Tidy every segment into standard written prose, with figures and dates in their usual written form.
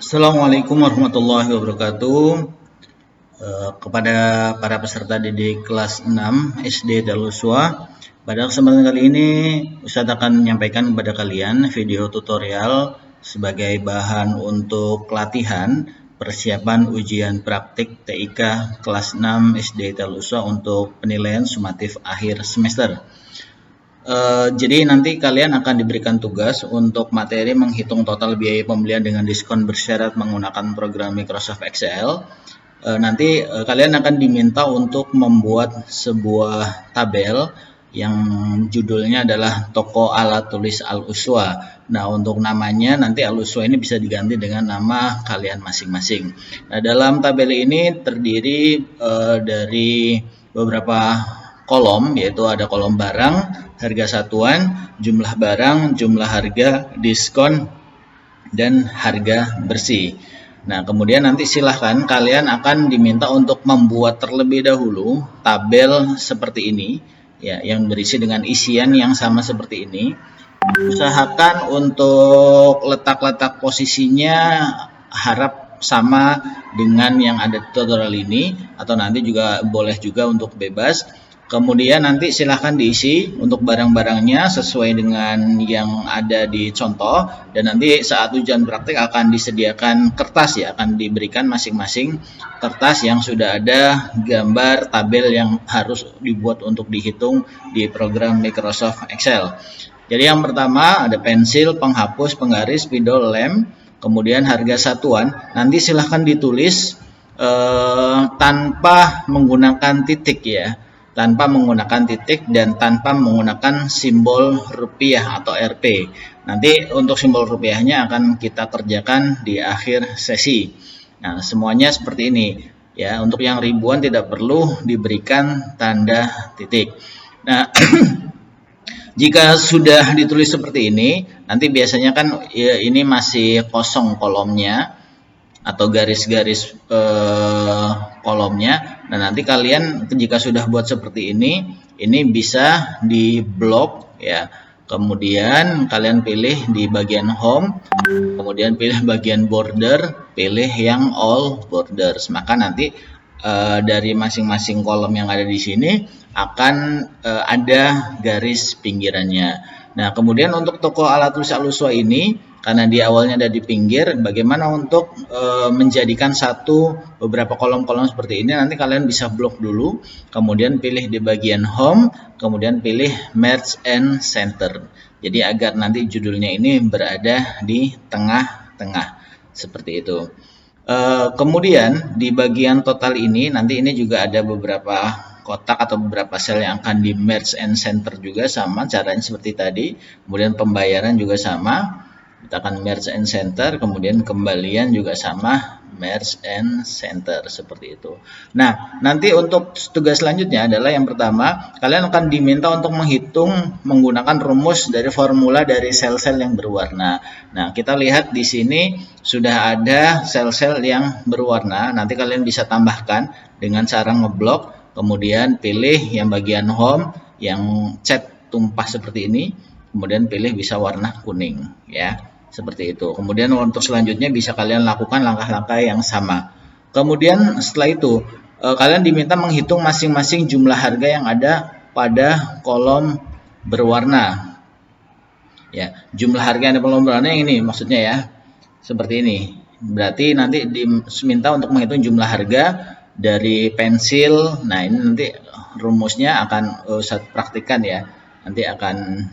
Assalamualaikum warahmatullahi wabarakatuh. Kepada para peserta didik kelas 6 SD Darul Uswah, pada kesempatan kali ini Ustadz akan menyampaikan kepada kalian video tutorial sebagai bahan untuk latihan persiapan ujian praktik TIK kelas 6 SD Darul Uswah untuk penilaian sumatif akhir semester. Jadi nanti kalian akan diberikan tugas untuk materi menghitung total biaya pembelian dengan diskon bersyarat menggunakan program Microsoft Excel. Nanti kalian akan diminta untuk membuat sebuah tabel yang judulnya adalah toko alat tulis Al-Uswah. Nah, untuk namanya nanti Al-Uswah ini bisa diganti dengan nama kalian masing-masing. Nah, dalam tabel ini terdiri dari beberapa kolom, yaitu ada kolom barang, harga satuan, jumlah barang, jumlah harga, diskon, dan harga bersih. Nah, kemudian nanti silahkan kalian akan diminta untuk membuat terlebih dahulu tabel seperti ini, ya, yang berisi dengan isian yang sama seperti ini. Usahakan untuk letak-letak posisinya harap sama dengan yang ada di tutorial ini, atau nanti juga boleh juga untuk bebas. Kemudian nanti silahkan diisi untuk barang-barangnya sesuai dengan yang ada di contoh, dan nanti saat ujian praktik akan disediakan kertas, ya, akan diberikan masing-masing kertas yang sudah ada gambar tabel yang harus dibuat untuk dihitung di program Microsoft Excel. Jadi yang pertama ada pensil, penghapus, penggaris, spidol, lem, kemudian harga satuan. Nanti silahkan ditulis tanpa menggunakan titik, ya, tanpa menggunakan titik dan tanpa menggunakan simbol rupiah atau Rp. Nanti untuk simbol rupiahnya akan kita kerjakan di akhir sesi. Nah, semuanya seperti ini, ya. Untuk yang ribuan tidak perlu diberikan tanda titik. Nah, jika sudah ditulis seperti ini, nanti biasanya kan ya, ini masih kosong kolomnya atau garis-garis kolomnya. Nah, nanti kalian jika sudah buat seperti ini bisa di blok, ya. Kemudian kalian pilih di bagian home, kemudian pilih bagian border, pilih yang all borders. Maka nanti dari masing-masing kolom yang ada di sini akan ada garis pinggirannya. Nah, kemudian untuk toko alat tulis Al-Uswah ini, karena di awalnya ada di pinggir, bagaimana untuk menjadikan beberapa kolom-kolom seperti ini? Nanti kalian bisa blok dulu, kemudian pilih di bagian home, kemudian pilih merge and center. Jadi agar nanti judulnya ini berada di tengah-tengah, seperti itu. Kemudian di bagian total ini, nanti ini juga ada beberapa kotak atau beberapa sel yang akan di merge and center juga sama caranya seperti tadi. Kemudian pembayaran juga sama, kita akan merge and center, kemudian kembalian juga sama, merge and center, seperti itu. Nah, nanti untuk tugas selanjutnya adalah yang pertama, kalian akan diminta untuk menghitung menggunakan rumus dari formula dari sel-sel yang berwarna. Nah, kita lihat di sini sudah ada sel-sel yang berwarna. Nanti kalian bisa tambahkan dengan cara ngeblok, kemudian pilih yang bagian home yang cat tumpah seperti ini, kemudian pilih bisa warna kuning, ya, seperti itu. Kemudian untuk selanjutnya bisa kalian lakukan langkah-langkah yang sama. Kemudian setelah itu kalian diminta menghitung masing-masing jumlah harga yang ada pada kolom berwarna, ya. Jumlah harga yang ada kolom berwarna yang ini maksudnya, ya, seperti ini. Berarti nanti diminta untuk menghitung jumlah harga dari pensil. Nah, ini nanti rumusnya akan saya praktikkan, ya. Nanti akan.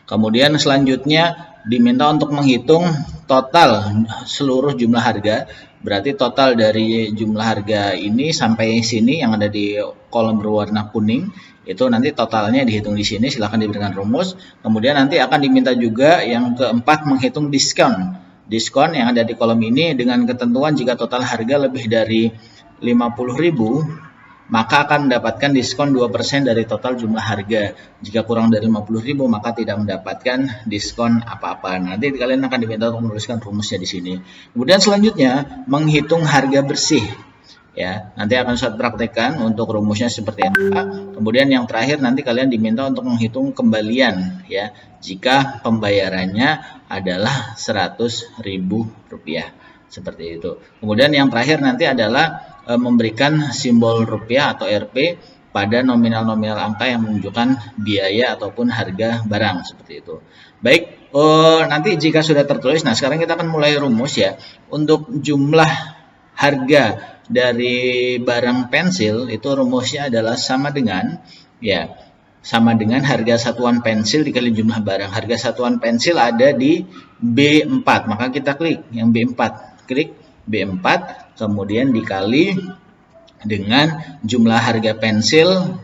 Kemudian selanjutnya diminta untuk menghitung total seluruh jumlah harga. Berarti total dari jumlah harga ini sampai sini yang ada di kolom berwarna kuning, itu nanti totalnya dihitung di sini. Silahkan diberikan rumus. Kemudian nanti akan diminta juga yang keempat menghitung diskon. Diskon yang ada di kolom ini dengan ketentuan jika total harga lebih dari 50.000, maka akan mendapatkan diskon 2% dari total jumlah harga. Jika kurang dari 50.000, maka tidak mendapatkan diskon apa-apa. Nanti kalian akan diminta untuk menuliskan rumusnya di sini. Kemudian selanjutnya menghitung harga bersih. Ya, nanti akan saya praktekkan untuk rumusnya seperti apa. Kemudian yang terakhir nanti kalian diminta untuk menghitung kembalian, ya, jika pembayarannya adalah Rp100.000. seperti itu. Kemudian yang terakhir nanti adalah memberikan simbol rupiah atau Rp pada nominal-nominal angka yang menunjukkan biaya ataupun harga barang, seperti itu. Baik, nanti jika sudah tertulis, nah sekarang kita akan mulai rumus ya. Untuk jumlah harga dari barang pensil itu rumusnya adalah sama dengan harga satuan pensil dikali jumlah barang. Harga satuan pensil ada di B4, maka kita klik yang B4. Klik B4, kemudian dikali dengan jumlah harga pensil,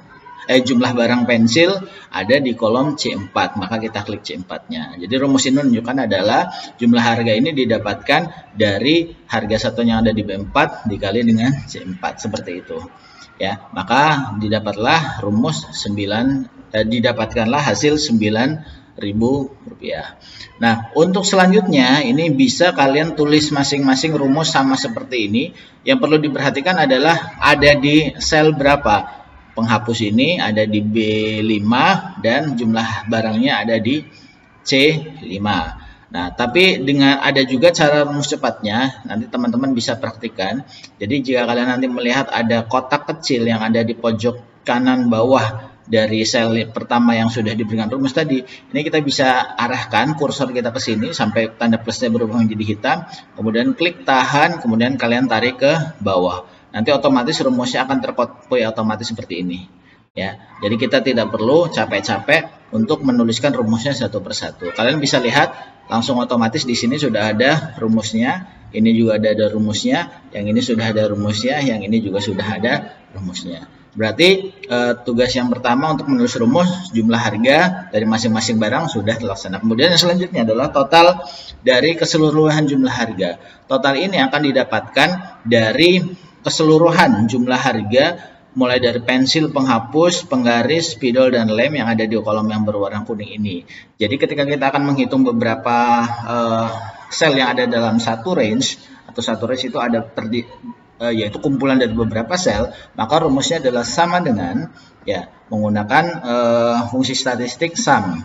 jumlah barang pensil ada di kolom C4, maka kita klik C4-nya. Jadi rumus ini menunjukkan adalah jumlah harga ini didapatkan dari harga satunya yang ada di B4 dikali dengan C4, seperti itu. Ya, maka didapatkanlah hasil Rp9.000. Nah, untuk selanjutnya ini bisa kalian tulis masing-masing rumus sama seperti ini. Yang perlu diperhatikan adalah ada di sel berapa. Penghapus ini ada di B5 dan jumlah barangnya ada di C5. Nah, tapi dengan ada juga cara rumus cepatnya, nanti teman-teman bisa praktikkan. Jadi jika kalian nanti melihat ada kotak kecil yang ada di pojok kanan bawah dari sel pertama yang sudah diberikan rumus tadi, ini kita bisa arahkan kursor kita ke sini sampai tanda plusnya berubah menjadi hitam, kemudian klik tahan, kemudian kalian tarik ke bawah. Nanti otomatis rumusnya akan tercopy otomatis seperti ini. Ya, jadi kita tidak perlu capek-capek untuk menuliskan rumusnya satu persatu. Kalian bisa lihat langsung otomatis di sini sudah ada rumusnya, ini juga ada rumusnya, yang ini sudah ada rumusnya, yang ini juga sudah ada rumusnya. Berarti tugas yang pertama untuk menulis rumus jumlah harga dari masing-masing barang sudah terlaksana. Kemudian yang selanjutnya adalah total dari keseluruhan jumlah harga. Total ini akan didapatkan dari keseluruhan jumlah harga mulai dari pensil, penghapus, penggaris, spidol, dan lem yang ada di kolom yang berwarna kuning ini. Jadi ketika kita akan menghitung beberapa sel yang ada dalam satu range, atau satu range itu ada yaitu kumpulan dari beberapa sel, maka rumusnya adalah sama dengan menggunakan fungsi statistik sum.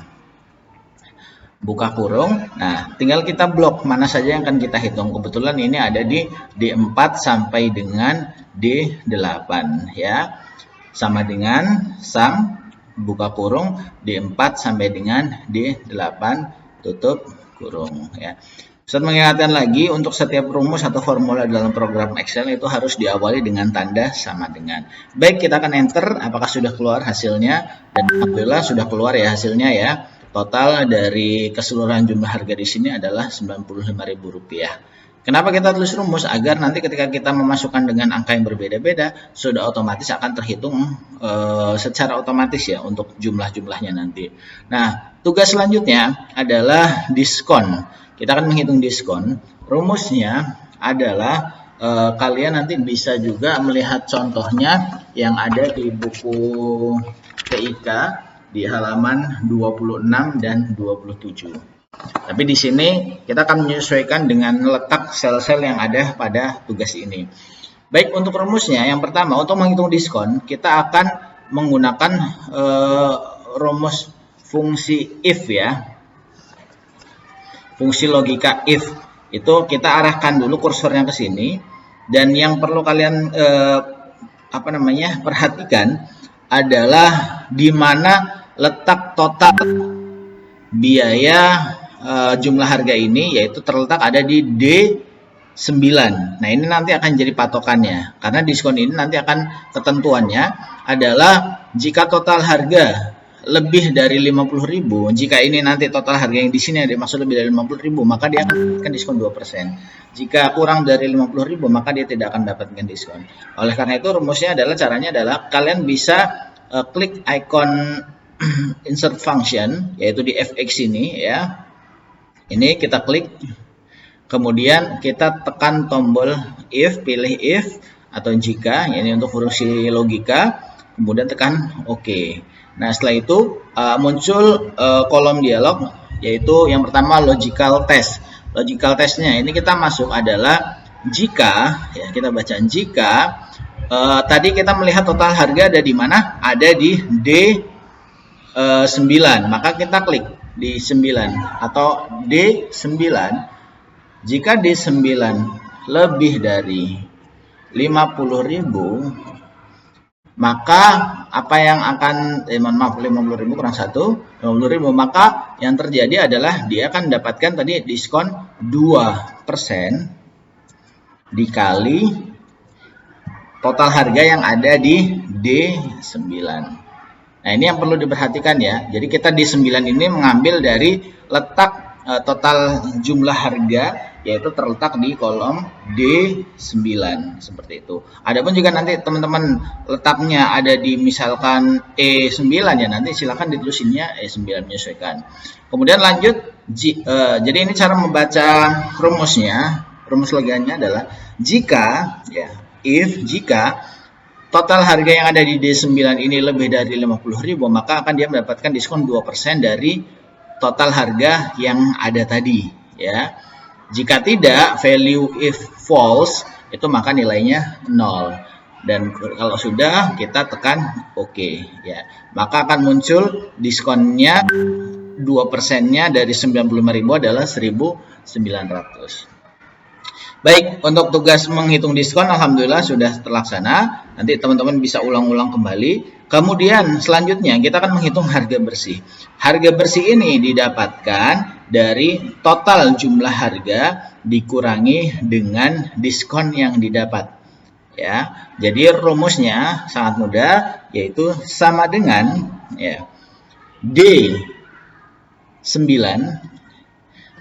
Buka kurung. Nah, tinggal kita blok mana saja yang akan kita hitung. Kebetulan ini ada di D4 sampai dengan D8 ya. Sama dengan sum buka kurung D4 sampai dengan D8 tutup kurung ya. Ustaz mengingatkan lagi, untuk setiap rumus atau formula dalam program Excel itu harus diawali dengan tanda sama dengan. Baik, kita akan enter apakah sudah keluar hasilnya, dan alhamdulillah sudah keluar ya hasilnya ya. Total dari keseluruhan jumlah harga di sini adalah Rp95.000. Kenapa kita tulis rumus? Agar nanti ketika kita memasukkan dengan angka yang berbeda-beda, sudah otomatis akan terhitung secara otomatis ya untuk jumlah-jumlahnya nanti. Nah, tugas selanjutnya adalah diskon. Kita akan menghitung diskon. Rumusnya adalah kalian nanti bisa juga melihat contohnya yang ada di buku TIK di halaman 26 dan 27. Tapi di sini kita akan menyesuaikan dengan letak sel-sel yang ada pada tugas ini. Baik, untuk rumusnya yang pertama untuk menghitung diskon kita akan menggunakan rumus fungsi if ya. Fungsi logika if itu kita arahkan dulu kursornya ke sini, dan yang perlu kalian perhatikan adalah di mana letak total biaya jumlah harga ini, yaitu terletak ada di D9. Nah, ini nanti akan jadi patokannya, karena diskon ini nanti akan ketentuannya adalah jika total harga lebih dari 50.000, jika ini nanti total harga yang di sini ada maksud lebih dari 50.000, maka dia akan mendapatkan diskon 2%. Jika kurang dari 50.000, maka dia tidak akan mendapatkan diskon. Oleh karena itu rumusnya adalah, caranya adalah kalian bisa klik icon insert function, yaitu di fx ini ya. Ini kita klik, kemudian kita tekan tombol if, pilih if atau jika, ini untuk fungsi logika, kemudian tekan OK. Nah, setelah itu muncul kolom dialog, yaitu yang pertama logical test. Logical testnya ini kita masuk adalah jika, ya kita baca jika tadi kita melihat total harga ada di mana? Ada di D9, maka kita klik di 9 atau D9. Jika D9 lebih dari 50.000, maka apa yang akan maaf 50.000 kurang 1, 50.000, maka yang terjadi adalah dia akan mendapatkan tadi diskon 2% dikali total harga yang ada di D9. Nah, ini yang perlu diperhatikan ya. Jadi kita D9 ini mengambil dari letak total jumlah harga, yaitu terletak di kolom D9 seperti itu. Adapun jika nanti teman-teman letaknya ada di misalkan E9 ya, nanti silakan ditulisinnya E9 menyesuaikan. Kemudian lanjut, jadi ini cara membaca rumusnya. Rumus logianya adalah jika ya, jika total harga yang ada di D9 ini lebih dari 50.000, maka akan dia mendapatkan diskon 2% dari total harga yang ada tadi ya. Jika tidak, value if false, itu maka nilainya 0. Dan kalau sudah, kita tekan OK ya. Maka akan muncul diskonnya 2%-nya dari 95.000 adalah 1.900. Baik, untuk tugas menghitung diskon alhamdulillah sudah terlaksana. Nanti teman-teman bisa ulang-ulang kembali. Kemudian selanjutnya kita akan menghitung harga bersih. Harga bersih ini didapatkan dari total jumlah harga dikurangi dengan diskon yang didapat. Ya. Jadi rumusnya sangat mudah, yaitu sama dengan ya, D9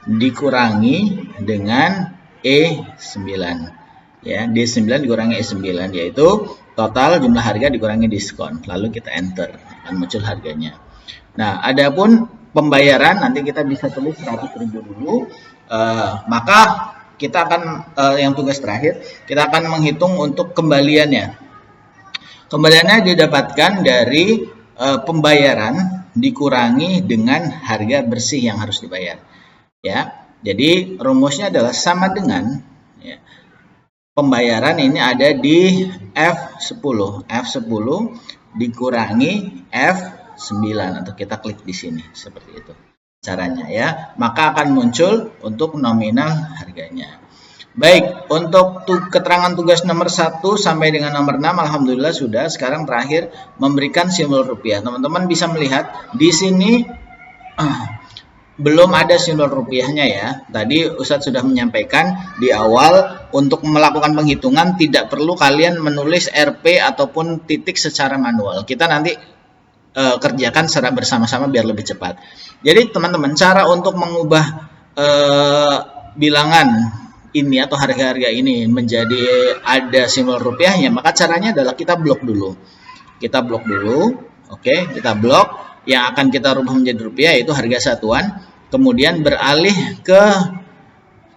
dikurangi dengan E9 ya, D9 dikurangi E9, yaitu total jumlah harga dikurangi diskon, lalu kita enter, akan muncul harganya. Nah, adapun pembayaran nanti kita bisa tulis 100.000 dulu, maka kita akan yang tugas terakhir kita akan menghitung untuk kembaliannya. Kembaliannya didapatkan dari pembayaran dikurangi dengan harga bersih yang harus dibayar ya. Jadi rumusnya adalah sama dengan ya, pembayaran ini ada di F10 dikurangi F9, atau kita klik di sini seperti itu caranya ya. Maka akan muncul untuk nominal harganya. Baik, untuk keterangan tugas nomor 1 sampai dengan nomor 6 alhamdulillah sudah. Sekarang terakhir memberikan simbol rupiah. Teman-teman bisa melihat di sini belum ada simbol rupiahnya ya. Tadi Ustadz sudah menyampaikan di awal, untuk melakukan penghitungan tidak perlu kalian menulis RP ataupun titik secara manual. Kita nanti kerjakan secara bersama-sama biar lebih cepat. Jadi teman-teman, cara untuk mengubah bilangan ini atau harga-harga ini menjadi ada simbol rupiahnya, maka caranya adalah kita blok dulu. Kita blok dulu, oke, kita blok. Yang akan kita rubah menjadi rupiah yaitu harga satuan, kemudian beralih ke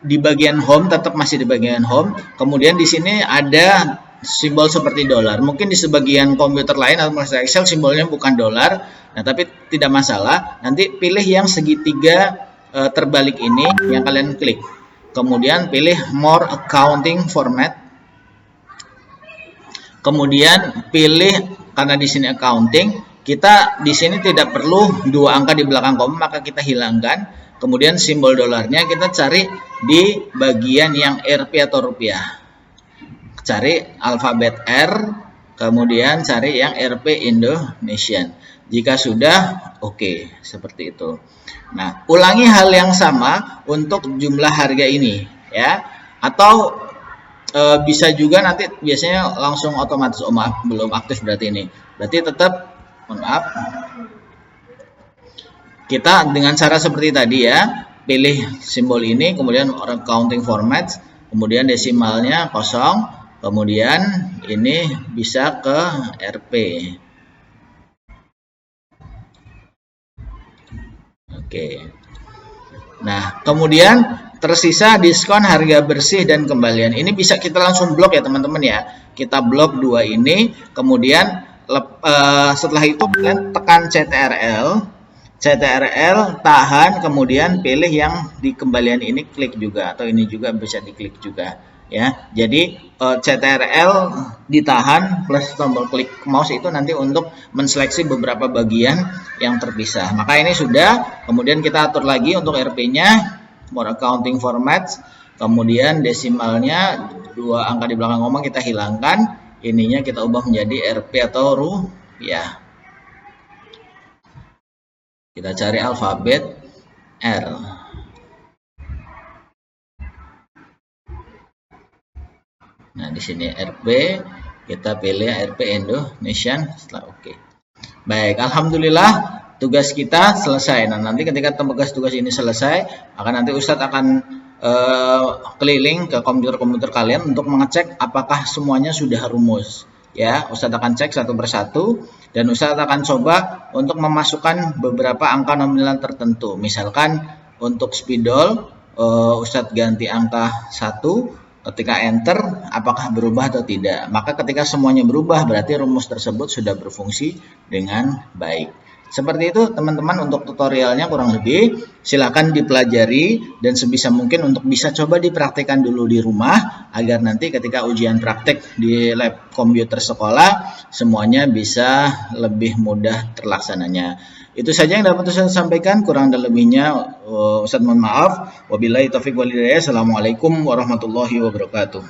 di bagian home, tetap masih di bagian home. Kemudian di sini ada simbol seperti dolar. Mungkin di sebagian komputer lain atau Excel simbolnya bukan dolar. Nah, tapi tidak masalah. Nanti pilih yang segitiga terbalik ini yang kalian klik. Kemudian pilih more accounting format. Kemudian pilih, karena di sini accounting, kita di sini tidak perlu 2 angka di belakang koma, maka kita hilangkan. Kemudian simbol dolarnya kita cari di bagian yang Rp atau rupiah. Cari alfabet R, kemudian cari yang Rp Indonesian. Jika sudah, oke, seperti itu. Nah, ulangi hal yang sama untuk jumlah harga ini ya. Atau bisa juga nanti biasanya langsung otomatis. Oh maaf, belum aktif berarti ini. Berarti tetap, mohon maaf, kita dengan cara seperti tadi ya, pilih simbol ini, kemudian counting format, kemudian desimalnya kosong, kemudian ini bisa ke Rp. Oke. Nah, kemudian tersisa diskon, harga bersih, dan kembalian. Ini bisa kita langsung blok ya teman-teman ya. Kita blok 2 ini, kemudian setelah itu kalian tekan CTRL, tahan, kemudian pilih yang di kembalian ini, klik juga, atau ini juga bisa diklik juga ya. Jadi CTRL ditahan plus tombol klik mouse itu nanti untuk menseleksi beberapa bagian yang terpisah. Maka ini sudah. Kemudian kita atur lagi untuk RP-nya, more accounting format, Kemudian desimalnya 2 angka di belakang koma kita hilangkan, ininya kita ubah menjadi Rp atau rupiah. Kita cari alfabet R. Nah, di sini Rp, kita pilih Rp Indonesian, setelah oke. Baik, alhamdulillah tugas kita selesai. Nah, nanti ketika tugas ini selesai, nanti Ustadz akan keliling ke komputer-komputer kalian untuk mengecek apakah semuanya sudah rumus. Ya, Ustadz akan cek satu persatu dan Ustadz akan coba untuk memasukkan beberapa angka nominal tertentu. Misalkan untuk spidol, Ustadz ganti angka 1, ketika enter apakah berubah atau tidak. Maka ketika semuanya berubah berarti rumus tersebut sudah berfungsi dengan baik. Seperti itu teman-teman untuk tutorialnya kurang lebih. Silakan dipelajari dan sebisa mungkin untuk bisa coba dipraktikkan dulu di rumah agar nanti ketika ujian praktek di lab komputer sekolah semuanya bisa lebih mudah terlaksananya. Itu saja yang dapat saya sampaikan, kurang dan lebihnya Ustaz mohon maaf. Wabillahi taufiq wal hidayah. Assalamualaikum warahmatullahi wabarakatuh.